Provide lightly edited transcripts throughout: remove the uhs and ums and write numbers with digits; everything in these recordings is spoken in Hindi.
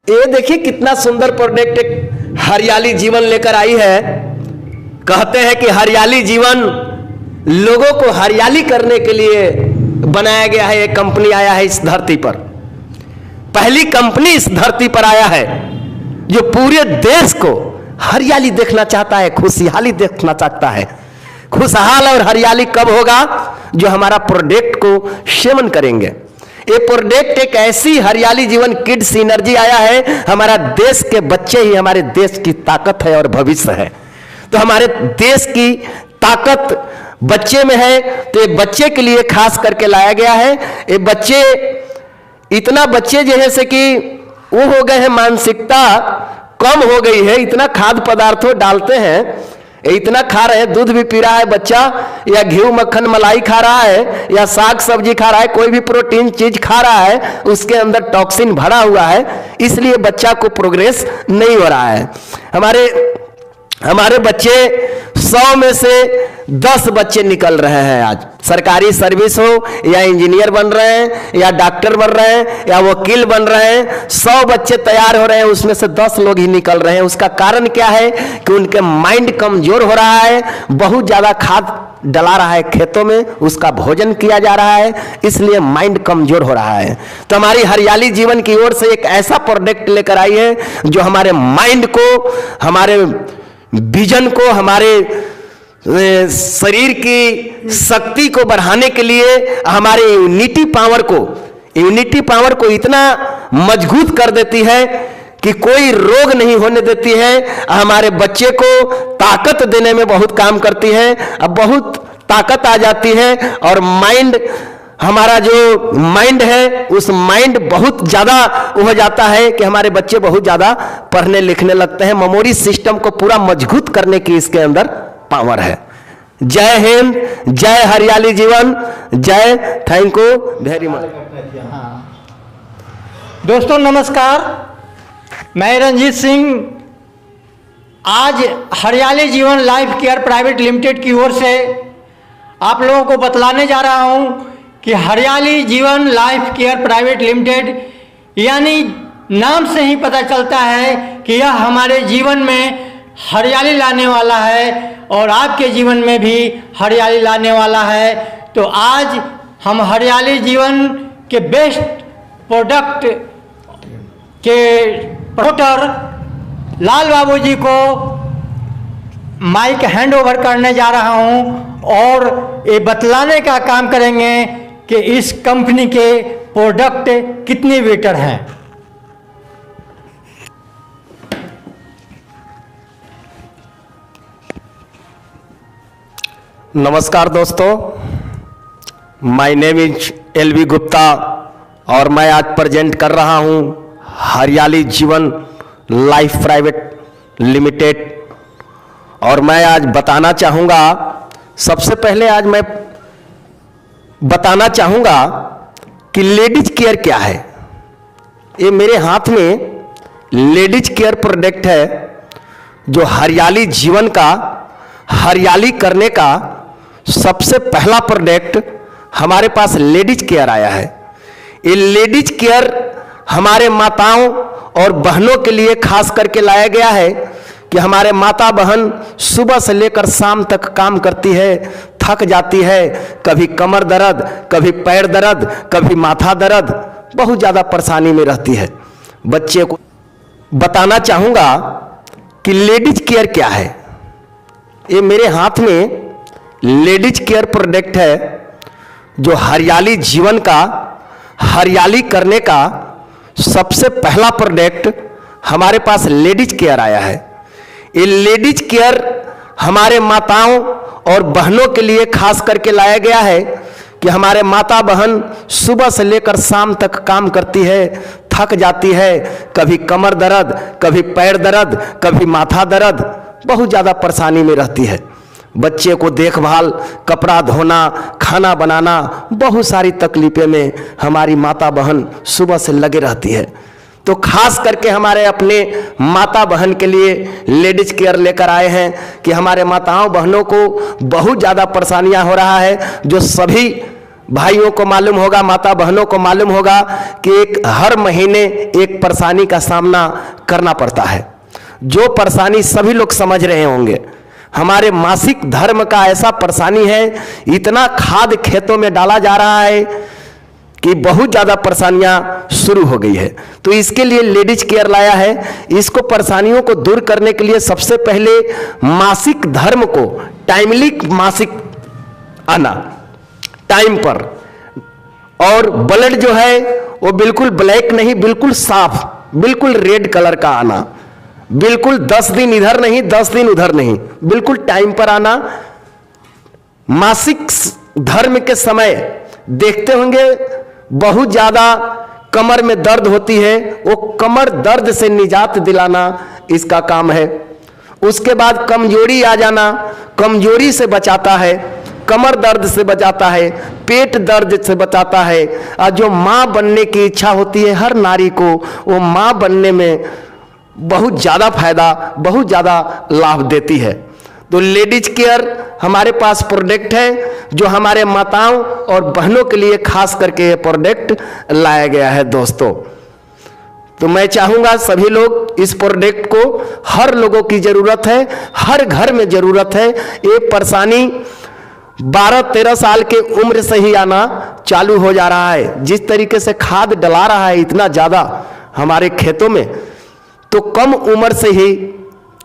ये देखिए कितना सुंदर प्रोडक्ट एक हरियाली जीवन लेकर आई है। कहते हैं कि हरियाली जीवन लोगों को हरियाली करने के लिए बनाया गया है। एक कंपनी आया है इस धरती पर, पहली कंपनी इस धरती पर आया है जो पूरे देश को हरियाली देखना चाहता है, खुशहाली देखना चाहता है। खुशहाल और हरियाली कब होगा? जो हमारा प्रोडक्ट को सेवन करेंगे। ये प्रोडक्ट एक ऐसी हरियाली जीवन किड्स एनर्जी आया है। हमारा देश के बच्चे ही हमारे देश की ताकत है और भविष्य है। तो हमारे देश की ताकत बच्चे में है, तो ये बच्चे के लिए खास करके लाया गया है। ये बच्चे इतना बच्चे जैसे कि वो हो गए हैं, मानसिकता कम हो गई है। इतना खाद्य पदार्थों डालते हैं, इतना खा रहे हैं, दूध भी पी रहा है बच्चा, या घी मक्खन मलाई खा रहा है, या साग सब्जी खा रहा है, कोई भी प्रोटीन चीज खा रहा है, उसके अंदर टॉक्सिन भरा हुआ है, इसलिए बच्चा को प्रोग्रेस नहीं हो रहा है। हमारे बच्चे 100 में से 10 बच्चे निकल रहे हैं। आज सरकारी सर्विस हो, या इंजीनियर बन रहे हैं, या डॉक्टर बन रहे हैं, या वकील बन रहे हैं। 100 बच्चे तैयार हो रहे हैं, उसमें से 10 लोग ही निकल रहे हैं। उसका कारण क्या है? कि उनके माइंड कमजोर हो रहा है, बहुत ज्यादा खाद डला रहा है खेतों में, उसका भोजन किया जा रहा है, इसलिए माइंड कमजोर हो रहा है। तो हमारी हरियाली जीवन की ओर से एक ऐसा प्रोडक्ट लेकर आई है जो हमारे माइंड को, हमारे विजन को, हमारे शरीर की शक्ति को बढ़ाने के लिए, हमारे यूनिटी पावर को इतना मजबूत कर देती है कि कोई रोग नहीं होने देती है। हमारे बच्चे को ताकत देने में बहुत काम करती है। अब बहुत ताकत आ जाती है और माइंड, हमारा जो माइंड है उस माइंड बहुत ज्यादा हो जाता है कि हमारे बच्चे बहुत ज्यादा पढ़ने लिखने लगते हैं। मेमोरी सिस्टम को पूरा मजबूत करने की इसके अंदर पावर है। जय हिंद, जय हरियाली जीवन, जय, थैंक यू वेरी मच। दोस्तों नमस्कार, मैं रंजीत सिंह आज हरियाली जीवन लाइफ केयर प्राइवेट लिमिटेड की ओर से आप लोगों को बतलाने जा रहा हूं कि हरियाली जीवन लाइफ केयर प्राइवेट लिमिटेड, यानी नाम से ही पता चलता है कि यह हमारे जीवन में हरियाली लाने वाला है और आपके जीवन में भी हरियाली लाने वाला है। तो आज हम हरियाली जीवन के बेस्ट प्रोडक्ट के प्रमोटर लाल बाबू जी को माइक हैंड ओवर करने जा रहा हूं और ये बतलाने का काम करेंगे कि इस कंपनी के प्रोडक्ट कितने बेटर हैं। नमस्कार दोस्तों, my name is LV Gupta और मैं आज प्रेजेंट कर रहा हूं हरियाली जीवन लाइफ प्राइवेट लिमिटेड। और मैं आज बताना चाहूँगा, सबसे पहले आज मैं बताना चाहूँगा कि लेडीज केयर क्या है। ये मेरे हाथ में लेडीज केयर प्रोडक्ट है जो हरियाली जीवन का, हरियाली करने का सबसे पहला प्रोडक्ट हमारे पास लेडीज केयर आया है। ये लेडीज केयर हमारे माताओं और बहनों के लिए खास करके लाया गया है कि हमारे माता बहन सुबह से लेकर शाम तक काम करती है, थक जाती है, कभी कमर दर्द, कभी पैर दर्द, कभी माथा दर्द, बहुत ज़्यादा परेशानी में रहती है। बच्चे को बताना चाहूँगा कि लेडीज केयर क्या है। ये मेरे हाथ में लेडीज केयर प्रोडक्ट है जो हरियाली जीवन का, हरियाली करने का सबसे पहला प्रोडक्ट हमारे पास लेडीज केयर आया है। ये लेडीज केयर हमारे माताओं और बहनों के लिए खास करके लाया गया है कि हमारे माता बहन सुबह से लेकर शाम तक काम करती है, थक जाती है, कभी कमर दर्द, कभी पैर दर्द, कभी माथा दर्द, बहुत ज़्यादा परेशानी में रहती है। बच्चे को देखभाल, कपड़ा धोना, खाना बनाना, बहुत सारी तकलीफें में हमारी माता बहन सुबह से लगे रहती है। तो खास करके हमारे अपने माता बहन के लिए लेडीज केयर लेकर आए हैं कि हमारे माताओं बहनों को बहुत ज़्यादा परेशानियां हो रहा है, जो सभी भाइयों को मालूम होगा, माता बहनों को मालूम होगा कि हर महीने एक परेशानी का सामना करना पड़ता है, जो परेशानी सभी लोग समझ रहे होंगे। हमारे मासिक धर्म का ऐसा परेशानी है, इतना खाद खेतों में डाला जा रहा है कि बहुत ज़्यादा परेशानियां शुरू हो गई है। तो इसके लिए लेडीज केयर लाया है। इसको परेशानियों को दूर करने के लिए सबसे पहले मासिक धर्म को टाइमली मासिक आना टाइम पर, और ब्लड जो है वो बिल्कुल ब्लैक नहीं, बिल्कुल साफ, बिल्कुल रेड कलर का आना, बिल्कुल 10 दिन इधर नहीं 10 दिन उधर नहीं, बिल्कुल टाइम पर आना। मासिक धर्म के समय देखते होंगे बहुत ज्यादा कमर में दर्द होती है, वो कमर दर्द से निजात दिलाना इसका काम है। उसके बाद कमजोरी आ जाना, कमजोरी से बचाता है, कमर दर्द से बचाता है, पेट दर्द से बचाता है। और जो माँ बनने की इच्छा होती है हर नारी को, वो माँ बनने में बहुत ज़्यादा फायदा, बहुत ज़्यादा लाभ देती है। तो लेडीज केयर हमारे पास प्रोडक्ट है जो हमारे माताओं और बहनों के लिए खास करके ये प्रोडक्ट लाया गया है दोस्तों। तो मैं चाहूँगा सभी लोग इस प्रोडक्ट को, हर लोगों की ज़रूरत है, हर घर में ज़रूरत है। ये परेशानी 12-13 साल के उम्र से ही आना चालू हो जा रहा है। जिस तरीके से खाद डला रहा है इतना ज़्यादा हमारे खेतों में, तो कम उम्र से ही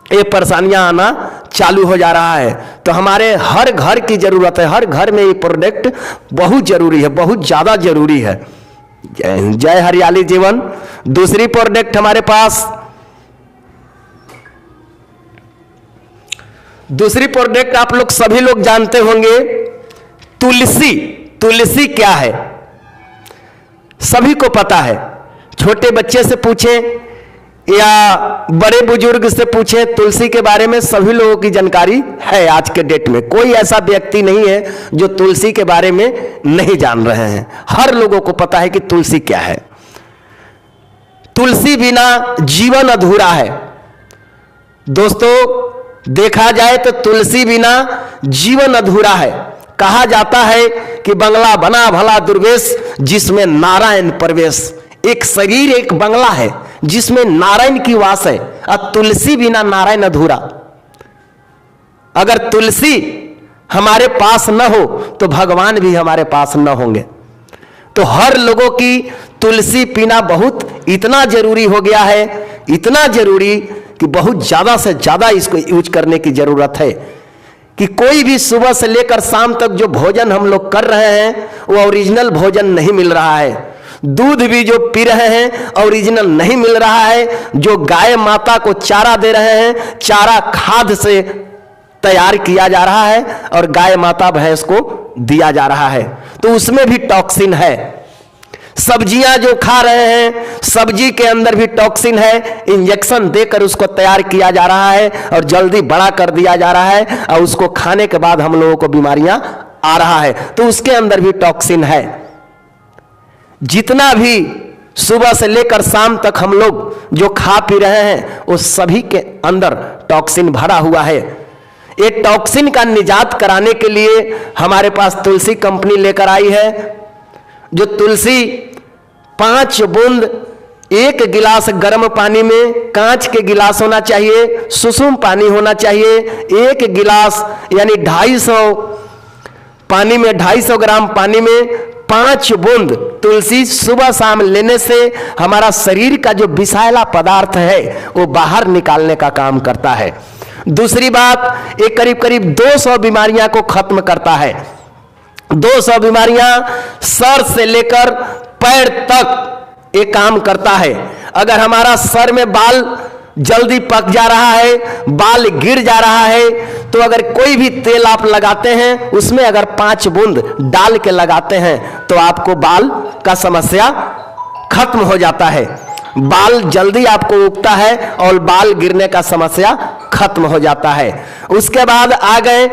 ये परेशानियां आना चालू हो जा रहा है। तो हमारे हर घर की ज़रूरत है, हर घर में ये प्रोडक्ट बहुत ज़रूरी है, बहुत ज़्यादा ज़रूरी है। जय हरियाली जीवन। दूसरी प्रोडक्ट हमारे पास, दूसरी प्रोडक्ट आप लोग सभी लोग जानते होंगे, तुलसी। तुलसी क्या है सभी को पता है। छोटे बच्चे से पूछें या बड़े बुजुर्ग से पूछे, तुलसी के बारे में सभी लोगों की जानकारी है। आज के डेट में कोई ऐसा व्यक्ति नहीं है जो तुलसी के बारे में नहीं जान रहे हैं। हर लोगों को पता है कि तुलसी क्या है। तुलसी बिना जीवन अधूरा है दोस्तों। देखा जाए तो तुलसी बिना जीवन अधूरा है। कहा जाता है कि बंगला बना भला दुर्वेश, जिसमें नारायण प्रवेश। एक शरीर एक बंगला है जिसमें नारायण की वास है, और तुलसी बिना नारायण अधूरा। अगर तुलसी हमारे पास न हो तो भगवान भी हमारे पास न होंगे। तो हर लोगों की तुलसी पीना बहुत इतना जरूरी हो गया है, इतना जरूरी कि बहुत ज्यादा से ज्यादा इसको यूज करने की जरूरत है। कि कोई भी सुबह से लेकर शाम तक जो भोजन हम लोग कर रहे हैं वो ओरिजिनल भोजन नहीं मिल रहा है। दूध भी जो पी रहे हैं ओरिजिनल नहीं मिल रहा है। जो गाय माता को चारा दे रहे हैं, चारा खाद से तैयार किया जा रहा है और गाय माता भैंस को दिया जा रहा है, तो उसमें भी टॉक्सिन है। सब्जियां जो खा रहे हैं, सब्जी के अंदर भी टॉक्सिन है। इंजेक्शन देकर उसको तैयार किया जा रहा है और जल्दी बड़ा कर दिया जा रहा है, और उसको खाने के बाद हम लोगों को बीमारियां आ रहा है, तो उसके अंदर भी टॉक्सिन है। जितना भी सुबह से लेकर शाम तक हम लोग जो खा पी रहे हैं वो सभी के अंदर टॉक्सिन भरा हुआ है। ये टॉक्सिन का निजात कराने के लिए हमारे पास तुलसी कंपनी लेकर आई है। जो तुलसी 5 बूंद 1 गिलास गर्म पानी में, कांच के गिलास होना चाहिए, सुसुम पानी होना चाहिए। 1 गिलास यानी 250 पानी में, 250 ग्राम पानी में 5 बूंद तुलसी सुबह शाम लेने से हमारा शरीर का जो विषैला पदार्थ है वो बाहर निकालने का काम करता है। दूसरी बात, ये करीब करीब 200 बीमारियां को खत्म करता है। 200 बीमारियां सर से लेकर पैर तक ये काम करता है। अगर हमारा सर में बाल जल्दी पक जा रहा है, बाल गिर जा रहा है, तो अगर कोई भी तेल आप लगाते हैं उसमें अगर 5 बूंद डाल के लगाते हैं तो आपको बाल का समस्या खत्म हो जाता है। बाल जल्दी आपको उगता है और बाल गिरने का समस्या खत्म हो जाता है। उसके बाद आ गए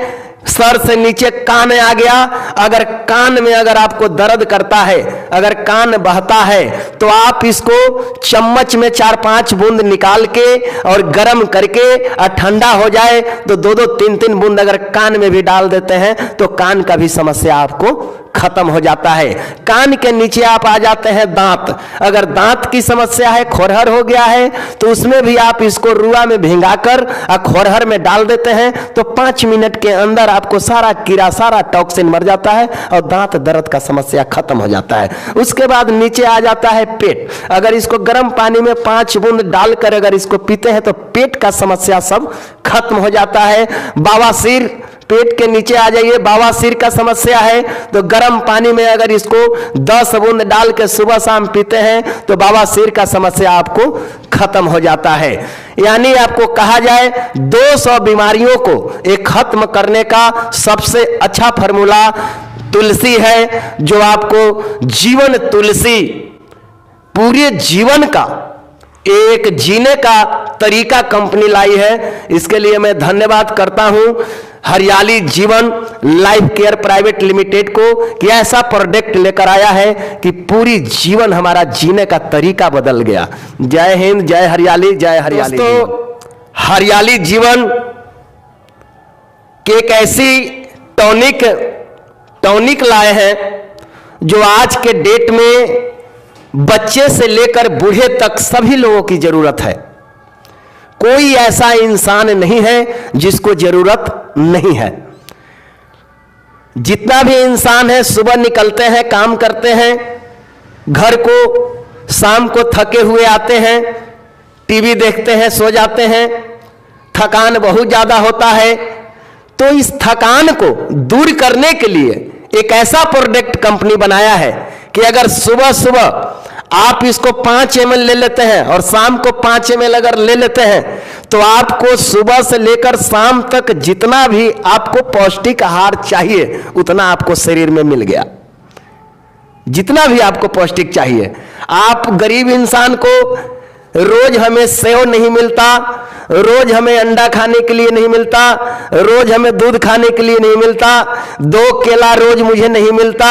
सर से नीचे कान आ गया। अगर कान में अगर आपको दर्द करता है, अगर कान बहता है, तो आप इसको चम्मच में 4-5 बूंद निकाल के और गर्म करके और ठंडा हो जाए तो 2-2, 3-3 बूंद अगर कान में भी डाल देते हैं तो कान का भी समस्या आपको खत्म हो जाता है। कान के नीचे आप आ जाते हैं दांत। अगर दांत की समस्या है, खोरहर हो गया है, तो उसमें भी आप इसको रुआ में भिंगाकर खोरहर में डाल देते हैं तो 5 मिनट के अंदर आपको सारा कीड़ा, सारा टॉक्सिन मर जाता है और दांत दर्द का समस्या खत्म हो जाता है। उसके बाद नीचे आ जाता है पेट। अगर इसको गर्म पानी में 5 बूंद डालकर अगर इसको पीते हैं तो पेट का समस्या सब खत्म हो जाता है। बवासीर, पेट के नीचे आ जाइए, बवासीर का समस्या है तो गर्म पानी में अगर इसको 10 बूंद डाल के सुबह शाम पीते हैं तो बवासीर का समस्या आपको खत्म हो जाता है। यानी आपको कहा जाए 200 बीमारियों को एक खत्म करने का सबसे अच्छा फॉर्मूला तुलसी है, जो आपको जीवन तुलसी पूरे जीवन का एक जीने का तरीका कंपनी लाई है। इसके लिए मैं धन्यवाद करता हूं हरियाली जीवन लाइफ केयर प्राइवेट लिमिटेड को कि ऐसा प्रोडक्ट लेकर आया है कि पूरी जीवन हमारा जीने का तरीका बदल गया। जय हिंद, जय हरियाली, जय हरियाली। दोस्तों, हरियाली जीवन की एक ऐसी टॉनिक लाए हैं जो आज के डेट में बच्चे से लेकर बूढ़े तक सभी लोगों की जरूरत है। कोई ऐसा इंसान नहीं है जिसको जरूरत नहीं है। जितना भी इंसान है सुबह निकलते हैं, काम करते हैं, घर को शाम को थके हुए आते हैं, टीवी देखते हैं, सो जाते हैं, थकान बहुत ज्यादा होता है। तो इस थकान को दूर करने के लिए एक ऐसा प्रोडक्ट कंपनी बनाया है कि अगर सुबह सुबह आप इसको 5 ml ले लेते हैं और शाम को 5 ml अगर ले लेते हैं तो आपको सुबह से लेकर शाम तक जितना भी आपको पौष्टिक आहार चाहिए उतना आपको शरीर में मिल गया। जितना भी आपको पौष्टिक चाहिए। आप गरीब इंसान को रोज हमें सेव नहीं मिलता, रोज हमें अंडा खाने के लिए नहीं मिलता, रोज हमें दूध खाने के लिए नहीं मिलता, 2 केला रोज मुझे नहीं मिलता,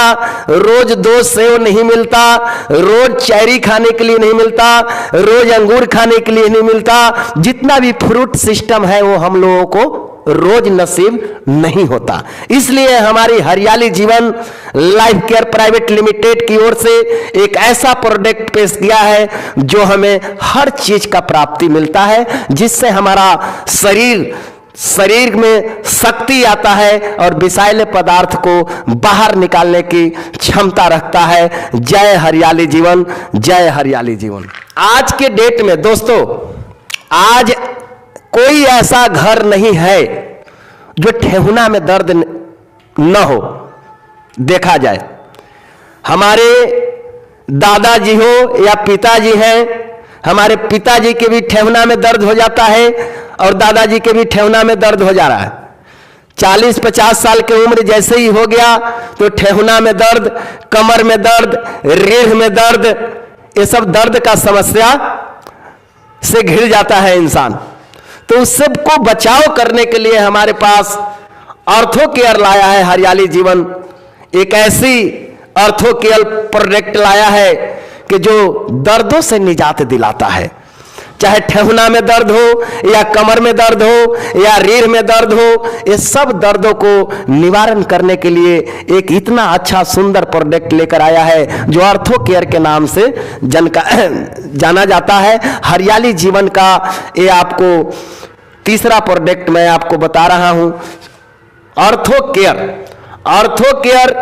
रोज 2 सेव नहीं मिलता, रोज चेरी खाने के लिए नहीं मिलता, रोज अंगूर खाने के लिए नहीं मिलता। जितना भी फ्रूट सिस्टम है वो हम लोगों को रोज नसीब नहीं होता। इसलिए हमारी हरियाली जीवन लाइफ केयर प्राइवेट लिमिटेड की ओर से एक ऐसा प्रोडक्ट पेश किया है जो हमें हर चीज का प्राप्ति मिलता है, जिससे हमारा शरीर में शक्ति आता है और विषैले पदार्थ को बाहर निकालने की क्षमता रखता है। जय हरियाली जीवन, जय हरियाली जीवन। आज के डेट में दोस्तों, आज कोई ऐसा घर नहीं है जो ठेहुना में दर्द न हो। देखा जाए, हमारे दादाजी हो या पिताजी हैं, हमारे पिताजी के भी ठेहुना में दर्द हो जाता है और दादाजी के भी ठेहुना में दर्द हो जा रहा है। 40-50 साल की उम्र जैसे ही हो गया तो ठेहुना में दर्द, कमर में दर्द, रीढ़ में दर्द, ये सब दर्द का समस्या से घिर जाता है इंसान। तो उस सब को बचाव करने के लिए हमारे पास ऑर्थो केयर लाया है हरियाली जीवन। एक ऐसी ऑर्थो केयर प्रोडक्ट लाया है कि जो दर्दों से निजात दिलाता है। चाहे ठेहुना में दर्द हो या कमर में दर्द हो या रीढ़ में दर्द हो, ये सब दर्दों को निवारण करने के लिए एक इतना अच्छा सुंदर प्रोडक्ट लेकर आया है जो ऑर्थो केयर के नाम से जाना जाता है। हरियाली जीवन का ये आपको तीसरा प्रोडक्ट मैं आपको बता रहा हूं, ऑर्थो केयर। ऑर्थो केयर,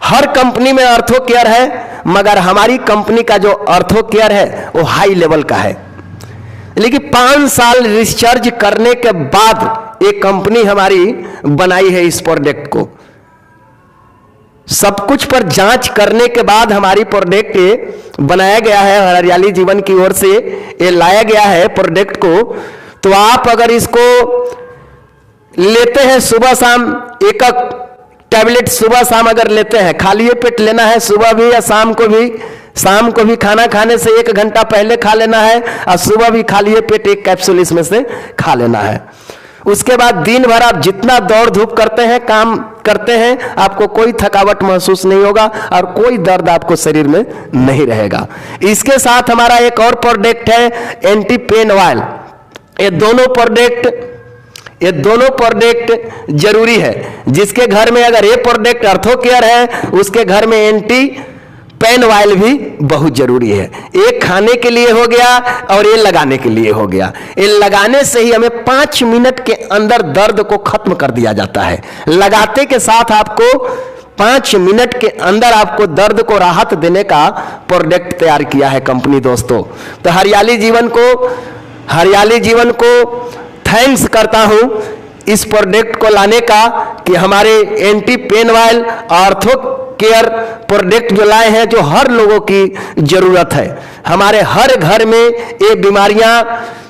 हर कंपनी में ऑर्थो केयर है, मगर हमारी कंपनी का जो ऑर्थो केयर है वो हाई लेवल का है। लेकिन 5 साल रिसर्च करने के बाद एक कंपनी हमारी बनाई है इस प्रोडक्ट को। सब कुछ पर जांच करने के बाद हमारी प्रोडक्ट बनाया गया है। हरियाली जीवन की ओर से ये लाया गया है प्रोडक्ट को। तो आप अगर इसको लेते हैं सुबह शाम, एक टैबलेट सुबह शाम अगर लेते हैं, खाली पेट लेना है, सुबह भी या शाम को भी खाना खाने से 1 घंटा पहले खा लेना है और सुबह भी खाली पेट 1 कैप्सूल इसमें से खा लेना है। उसके बाद दिन भर आप जितना दौड़ धूप करते हैं, काम करते हैं, आपको कोई थकावट महसूस नहीं होगा और कोई दर्द आपको शरीर में नहीं रहेगा। इसके साथ हमारा एक और प्रोडक्ट है एंटी पेन ऑयल। ये दोनों प्रोडक्ट ये दोनों प्रोडक्ट जरूरी है। जिसके घर में अगर ये प्रोडक्ट अर्थोकेयर है, उसके घर में एंटी पेन ऑयल भी बहुत जरूरी है। एक खाने के लिए हो गया और ये लगाने के लिए हो गया। ये लगाने से ही हमें 5 मिनट के अंदर दर्द को खत्म कर दिया जाता है। लगाते के साथ आपको 5 मिनट के अंदर आपको दर्द को राहत देने का प्रोडक्ट तैयार किया है कंपनी दोस्तों। तो हरियाली जीवन को थैंक्स करता हूं इस प्रोडक्ट को लाने का, कि हमारे anti pain oil ortho care product जो लाए हैं, जो हर लोगों की जरूरत है। हमारे हर घर में ये बीमारियां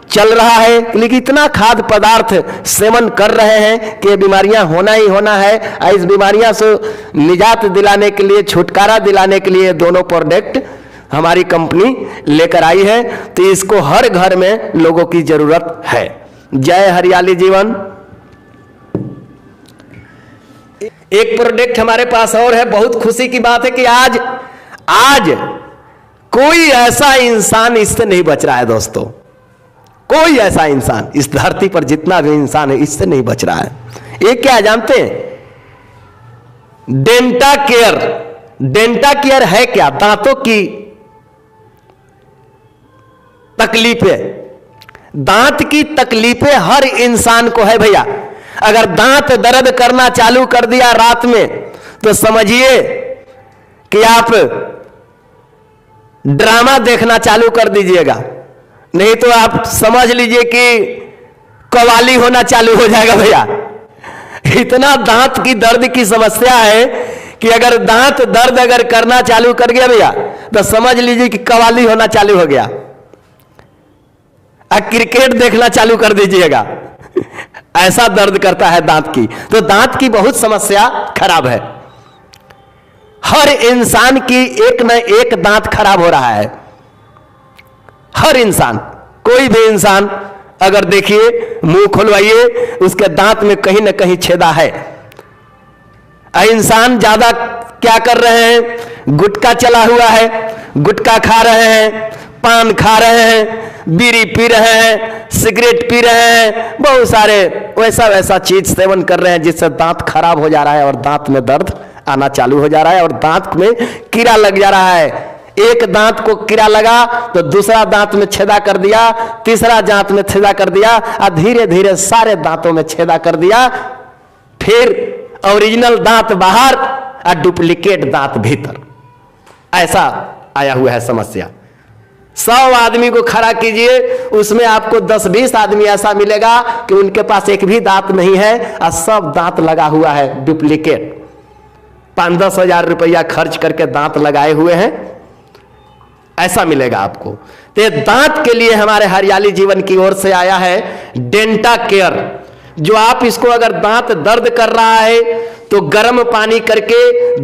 चल रहा है, लेकिन इतना खाद्य पदार्थ सेवन कर रहे हैं कि ये बीमारियां होना ही होना है। और इस बीमारियां से निजात दिलाने के लिए, छुटकारा दिलाने के लिए दोनों प्रोडक्ट हमारी कंपनी लेकर आई है। तो इसको हर घर में लोगों की जरूरत है। जय हरियाली जीवन। एक प्रोडक्ट हमारे पास और है। बहुत खुशी की बात है कि आज कोई ऐसा इंसान इससे नहीं बच रहा है दोस्तों। कोई ऐसा इंसान इस धरती पर, जितना भी इंसान है, इससे नहीं बच रहा है। ये क्या जानते हैं? डेंटा केयर। डेंटा केयर है क्या? दांतों की तकलीफें, दांत की तकलीफें हर इंसान को है भैया। अगर दांत दर्द करना चालू कर दिया रात में, तो समझिए कि आप ड्रामा देखना चालू कर दीजिएगा, नहीं तो आप समझ लीजिए कि कवाली होना चालू हो जाएगा भैया। इतना दांत की दर्द की समस्या है कि अगर दांत दर्द अगर करना चालू कर गया भैया, तो समझ लीजिए कि कवाली होना चालू हो गया। क्रिकेट देखना चालू कर दीजिएगा, ऐसा दर्द करता है दांत की। तो दांत की बहुत समस्या खराब है। हर इंसान की एक न एक दांत खराब हो रहा है। हर इंसान, कोई भी इंसान अगर देखिए, मुंह खुलवाइए, उसके दांत में कहीं ना कहीं छेदा है। इंसान ज्यादा क्या कर रहे हैं? गुटखा चला हुआ है, गुटखा खा रहे हैं, पान खा रहे हैं, बीड़ी पी रहे हैं, सिगरेट पी रहे हैं, बहुत सारे वैसा चीज सेवन कर रहे हैं जिससे दांत खराब हो जा रहा है और दांत में दर्द आना चालू हो जा रहा है और दांत में कीड़ा लग जा रहा है। एक दांत को कीड़ा लगा तो दूसरा दांत में छेदा कर दिया, तीसरा दांत में छेदा कर दिया, और धीरे धीरे सारे दांतों में छेदा कर दिया। फिर ओरिजिनल दांत बाहर और डुप्लीकेट दांत भीतर। ऐसा आया हुआ है समस्या। 100 आदमी को खड़ा कीजिए, उसमें आपको 10-20 आदमी ऐसा मिलेगा कि उनके पास एक भी दांत नहीं है और सब दांत लगा हुआ है डुप्लीकेट। 5-10 हजार रुपया खर्च करके दांत लगाए हुए हैं, ऐसा मिलेगा आपको। तो दांत के लिए हमारे हरियाली जीवन की ओर से आया है डेंटा केयर, जो आप इसको अगर दांत दर्द कर रहा है तो गर्म पानी करके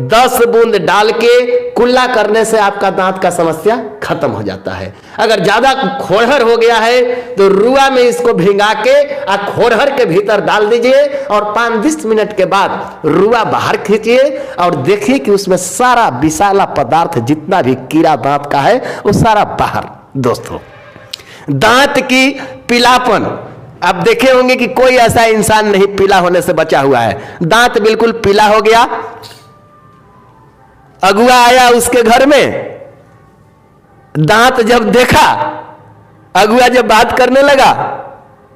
10 बूंद डाल के कुल्ला करने से आपका दांत का समस्या खत्म हो जाता है। अगर ज्यादा खोड़हर हो गया है तो रुआ में इसको भिंगा के और खोड़हर के भीतर डाल दीजिए और 5-20 मिनट के बाद रुआ बाहर खींचिए और देखिए कि उसमें सारा विषैला पदार्थ जितना भी कीड़ा दांत का है वो सारा बाहर। दोस्तों, दांत की पीलापन, आप देखे होंगे कि कोई ऐसा इंसान नहीं पीला होने से बचा हुआ है। दांत बिल्कुल पीला हो गया, अगुआ आया उसके घर में, दांत जब देखा, अगुआ जब बात करने लगा,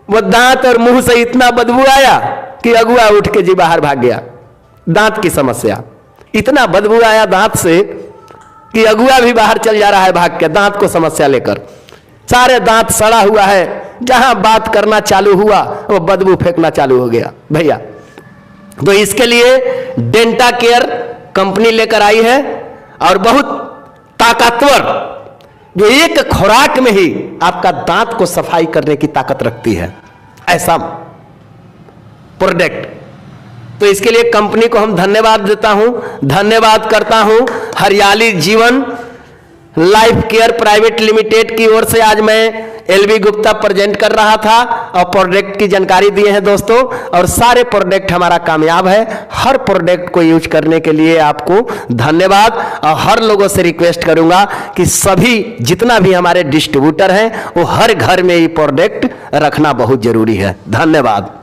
वो दांत और मुंह से इतना बदबू आया कि अगुआ उठ के जी बाहर भाग गया। दांत की समस्या, इतना बदबू आया दांत से कि अगुआ भी बाहर चल जा रहा है भाग के दांत को समस्या लेकर। सारे दांत सड़ा हुआ है, जहां बात करना चालू हुआ वो बदबू फेंकना चालू हो गया भैया। तो इसके लिए डेंटा केयर कंपनी लेकर आई है और बहुत ताकतवर, जो एक खुराक में ही आपका दांत को सफाई करने की ताकत रखती है, ऐसा प्रोडक्ट। तो इसके लिए कंपनी को हम धन्यवाद देता हूं, धन्यवाद करता हूं। हरियाली जीवन लाइफ केयर प्राइवेट लिमिटेड की ओर से आज मैं LV गुप्ता प्रेजेंट कर रहा था और प्रोडक्ट की जानकारी दिए हैं दोस्तों। और सारे प्रोडक्ट हमारा कामयाब है। हर प्रोडक्ट को यूज करने के लिए आपको धन्यवाद। और हर लोगों से रिक्वेस्ट करूंगा कि सभी जितना भी हमारे डिस्ट्रीब्यूटर हैं वो हर घर में ये प्रोडक्ट रखना बहुत जरूरी है। धन्यवाद।